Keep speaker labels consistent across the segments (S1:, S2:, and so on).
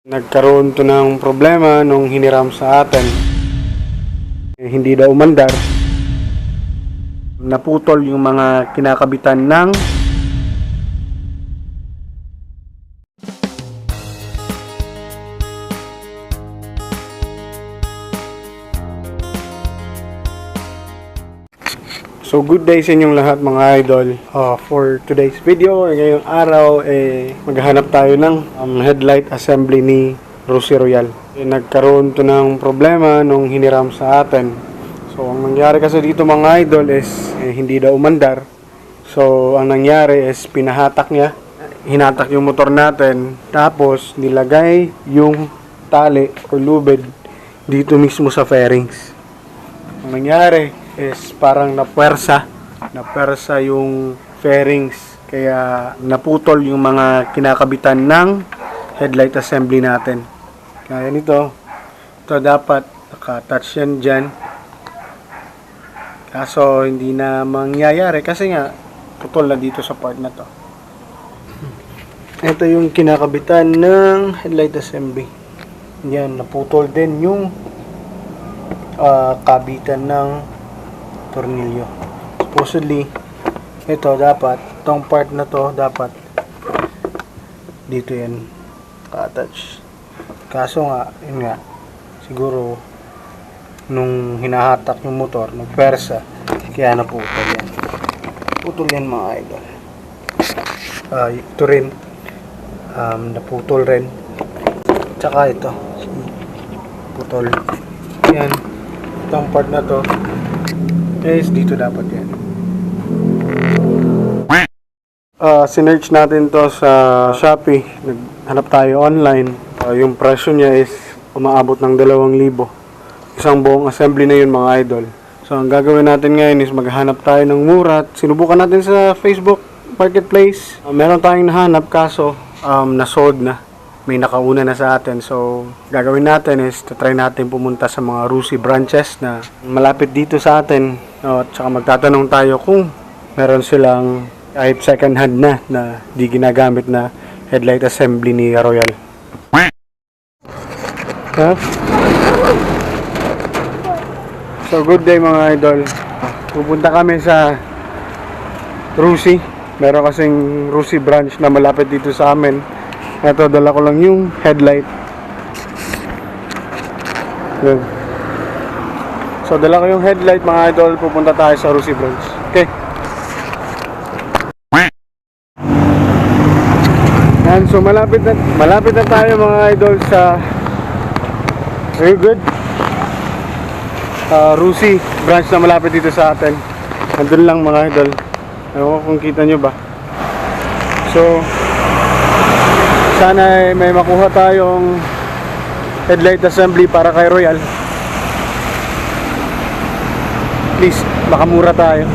S1: Nagkaroon to ng problema nung hiniram sa atin. Hindi daw umandar. Naputol yung mga kinakabitan ng So good day sa inyong lahat mga idol. For today's video, ngayong araw maghahanap tayo ng headlight assembly ni Rusi Royal. Nagkaroon to ng problema nung hiniram sa atin. So ang nangyari kasi dito mga idol is hindi daw umandar. So ang nangyari is pinahatak niya, hinatak yung motor natin, tapos nilagay yung tali o lubid dito mismo sa fairings. Ang nangyari is parang napuwersa yung fairings, kaya naputol yung mga kinakabitan ng headlight assembly natin. Kaya ito dapat naka-touch yan dyan, kaso hindi na mangyayari kasi nga putol na dito sa part na to. Ito yung kinakabitan ng headlight assembly. Yan, naputol din yung kabitan ng tornilyo. Supposedly itong part na to dapat dito yan ka-attach. Kaso nga, yun nga, siguro nung hinahatak yung motor, nagpersa, kaya naputol yan. Putol yan mga idol. Ito rin naputol rin. Tsaka ito putol yan. Itong part na to is dito dapat yan. Sinearch natin to sa Shopee. Naghanap tayo online. Yung presyo niya is umaabot ng 2,000. Isang buong assembly na yun mga idol. So ang gagawin natin ngayon is maghanap tayo ng mura. Sinubukan natin sa Facebook Marketplace. Meron tayong nahanap kaso nasold na. May nakauna na sa atin. So gagawin natin is try natin pumunta sa mga Rusi branches na malapit dito sa atin. At saka magtatanong tayo kung meron silang kahit second hand na di ginagamit na headlight assembly ni Royal. So good day mga idol. Pupunta kami sa Rusi. Meron kasing Rusi branch na malapit dito sa amin. Ito, dala ko lang yung headlight. Yun. So dala ko yung headlight mga idol. Pupunta tayo sa Rusi branch. Okay. Yan, so malapit na tayo mga idol sa very good Rusi branch na malapit dito sa atin. Nandun lang mga idol. Ewan ko kung kita nyo ba. So sana may makuha tayong headlight assembly para kay Royal. Please, baka mura tayo.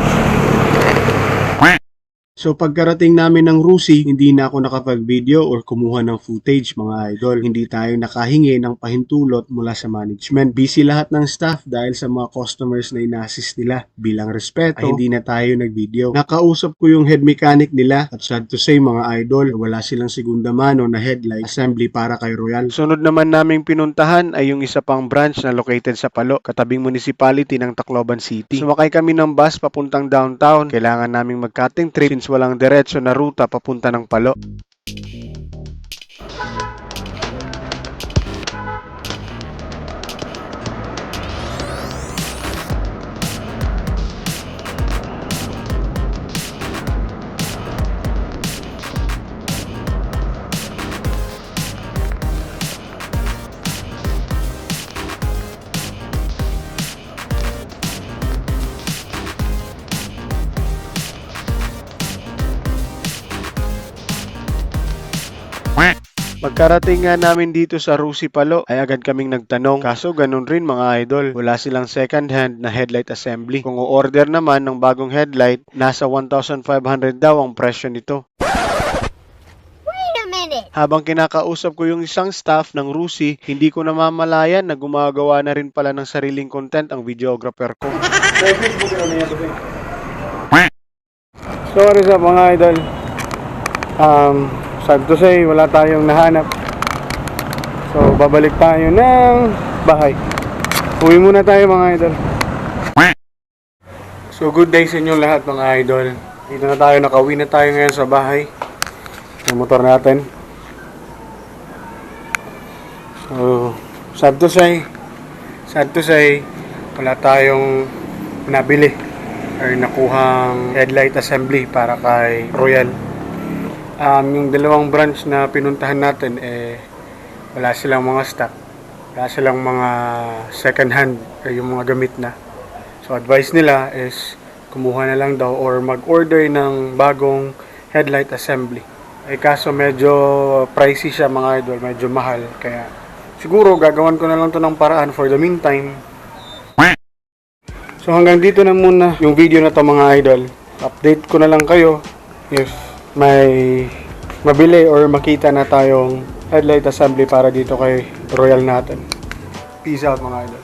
S1: So pagkarating namin ng Rusi, hindi na ako nakapag-video or kumuha ng footage mga idol. Hindi tayo nakahingi ng pahintulot mula sa management. Busy lahat ng staff dahil sa mga customers na ina-assist nila. Bilang respeto, ay hindi na tayo nag-video. Nakausap ko yung head mechanic nila at sad to say mga idol, wala silang segunda mano na headlight assembly para kay Royal. Sunod naman naming pinuntahan ay yung isa pang branch na located sa Palo, katabing municipality ng Tacloban City. Sumakay kami ng bus papuntang downtown. Kailangan naming mag-cutting trip since walang diretso na ruta papunta ng Palo. Pagkarating nga namin dito sa Rusi Palo ay agad kaming nagtanong, kaso ganun rin mga idol, wala silang second hand na headlight assembly. Kung o-order naman ng bagong headlight, nasa 1,500 daw ang presyo nito.
S2: Wait a minute!
S1: Habang kinakausap ko yung isang staff ng Rusi, hindi ko namamalayan na gumagawa na rin pala ng sariling content ang videographer ko. So what is up mga idol? Sad to say, wala tayong nahanap. So, babalik tayo ng bahay. Uwi muna tayo mga idol. So, good day sa inyong lahat mga idol. Dito na tayo, nakauwi na tayo ngayon sa bahay. Yung motor natin. So, sad to say, wala tayong nabili or nakuhang headlight assembly para kay Royal. Yung dalawang branch na pinuntahan natin, wala silang mga stock. Wala silang mga second hand or yung mga gamit na. So, advice nila is kumuha na lang daw or mag-order ng bagong headlight assembly. Kaso medyo pricey siya mga idol, medyo mahal. Kaya siguro gagawan ko na lang to ng paraan for the meantime. So hanggang dito na muna yung video na to mga idol. Update ko na lang kayo if may mabili or makita na tayong headlight assembly para dito kay Royal natin. Peace out mga idol.